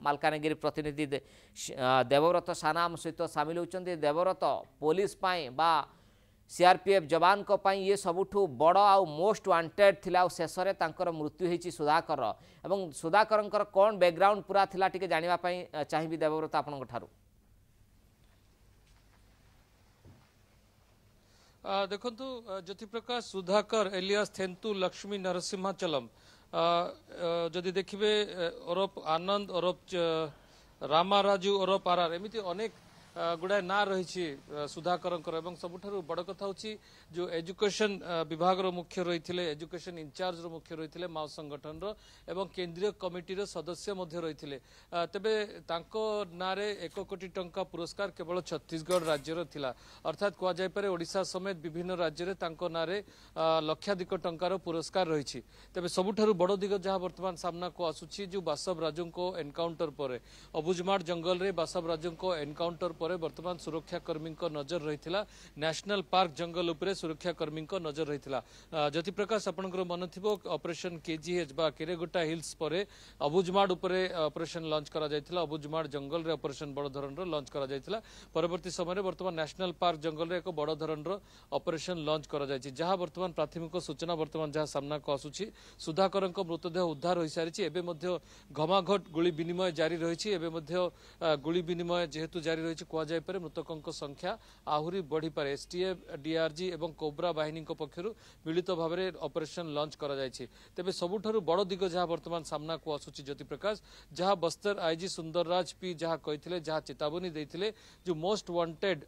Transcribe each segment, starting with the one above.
मालकानगिरी प्रतिनिधि देवव्रत साना आम सहित सामिल होती। देवव्रत पुलिस बा सीआरपीएफ जवान को ये सबुठु बड़ आउ मोस्ट वांटेड थिला शेष में तांकर मृत्यु होती सुधाकर एवं सुधाकर कौन बैकग्राउंड पूरा थिला टिके जानिबा पई चाहिबी देवव्रत आपनक ठारू। देखंतु ज्योतिप्रकाश सुधाकर एलियास थेंतु लक्ष्मी नरसिंहाचलम जदि देखिबे ओरफ आनंद ओरफ रामाराजू ओरफ आरआर एमिति अनेक गुड़ाए ना रही सुधाकर सबुठारु बड़ कथा हूँ जो एजुकेशन विभाग मुख्य रही थे एजुकेशन इंचार्ज मुख्य रही थे माओ संगठन एवं केंद्रीय कमिटी सदस्य रही तेबे नारे 1 कोटी टंका पुरस्कार केवल छत्तीसगढ़ राज्यर थिला अर्थात कहुपर ओडिशा समेत विभिन्न राज्य में नारे लक्षाधिक टंकार पुरस्कार रही तेबे सबुठारु बड़ दिग जहाँ बर्तमान सामना को आसुची जो बासव राजू को एनकाउंटर पर अबुझमाड़ जंगल में बासव राजू को एनकाउंटर वर्तमान सुरक्षाकर्मी नजर रही नेशनल पार्क जंगल उपरे सुरक्षाकर्मी नजर रही ज्योतिप्रकाश आपंकर मन थी ऑपरेशन केजीएच बा केरेगोटा हिल्स पर अबुझमाड़ उपरे ऑपरेशन लॉन्च करा जायतिला अबुझमाड़ जंगल रे ऑपरेशन बड़ धरण लॉन्च करा जायतिला परवर्ती समय वर्तमान नेशनल पार्क जंगल रे एक बड़ धरण ऑपरेशन लॉन्च करा जायछि जहां वर्तमान प्राथमिक सूचना वर्तमान जहां सामना को आसुछि सुधाकर मृतदेह उद्धार हो सारी एवं घमाघट गुली विनिमय जारी रही गुली विनिमय जेहेतु जारी रही कहुपर मृतकों संख्या आहरी बढ़ी पारे एसटीएफ डीआरजी और कोब्रा बाहिनी पक्षर मिलित भाव में ऑपरेशन लॉन्च करा जायछि तेबे सबुठारु बड़ दिग जहाँ वर्तमान सामना को आसुछि ज्योतिप्रकाश जहाँ बस्तर आईजी सुंदरराज पी जहाँ कही जहाँ चेतावनी देते जो मोस्ट वांटेड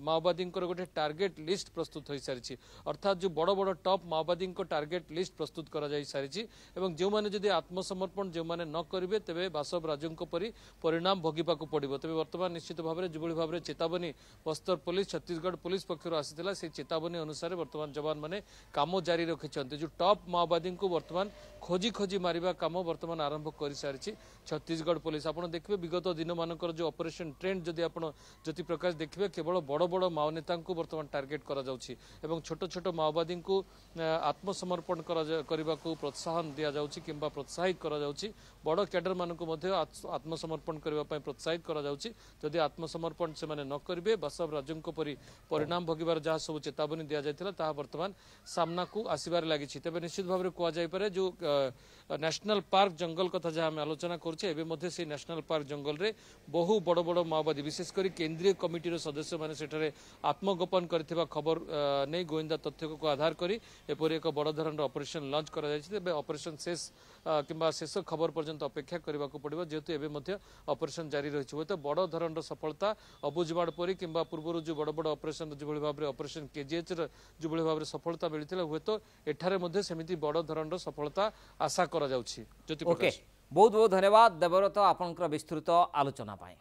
माओवादी गोटे टार्गेट लिस्ट प्रस्तुत हो सारी अर्थात जो बड़ बड़ टॉप माओवादी टार्गेट लिस्ट प्रस्तुत करा जाय सारी एवं जो माने जदि आत्मसमर्पण जो माने न करिवे तेबे बासव राजू परी परिणाम भोगिबाकू पड़िबो तेबे वर्तमान निश्चित भाव में जो भाव में चेतावनी बस्तर पुलिस छत्तीसगढ़ पुलिस पक्षर आसाला से चेतावनी अनुसार वर्तमान जवान मैंने काम जारी रखिंट जो टॉप माओवादी को वर्तमान खोजी खोजी मारिबा काम वर्तमान आरंभ कर सारी छत्तीसगढ़ पुलिस आपड़ देखिए विगत दिन मानकर जो ऑपरेशन ट्रेंड जदि आप ज्योतिप्रकाश देखिए केवल बड़ बड़ माओ नेता वर्तमान टार्गेट करा छोट छोट माओवादी को आत्मसमर्पण करने को प्रोत्साहन दि जाउछि किंबा प्रोत्साहित करा जाउछि बड़ कैडर मानक आत्मसमर्पण करने प्रोत्साहित करा जाउछि जदि आत्मसमर्पण से माने न करिवे बासव राजू परी परिणाम भोगिबार जहाँ सब चेतावनी दि जाता वर्तमान सामना को आसबार लगी तेज निश्चित भाव में कहुपे जो नेशनल पार्क जंगल कथा जहाँ आम आलोचना करें से नेशनल पार्क जंगल में बहु बड़ बड़ माओवादी विशेषकर केंद्रीय कमिटी सदस्य मैंने सेठारे आत्मगोपन करथिबा खबर नहीं गोइंदा तथ्य को आधार करी एपरी एक बड़ धरण ऑपरेशन लॉन्च करा जायछि ऑपरेशन शेष किंबा शेष खबर पर्यंत अपेक्षा करने को पड़ो जेहेतु एवं ऑपरेशन जारी रही हुए तो बड़ धरण सफलता अबुझमाड़ परी किंबा पूर्व जो बड़ बड़ ऑपरेशन जो भाव में ऑपरेशन केजीएच जो भाव में सफलता मिलता हुए तो एठारे सेमिति बड़ धरण सफलता आशा करा जाउछि। ओके बहुत बहुत धन्यवाद देवव्रत आपनकर विस्तृत आलोचना पाए।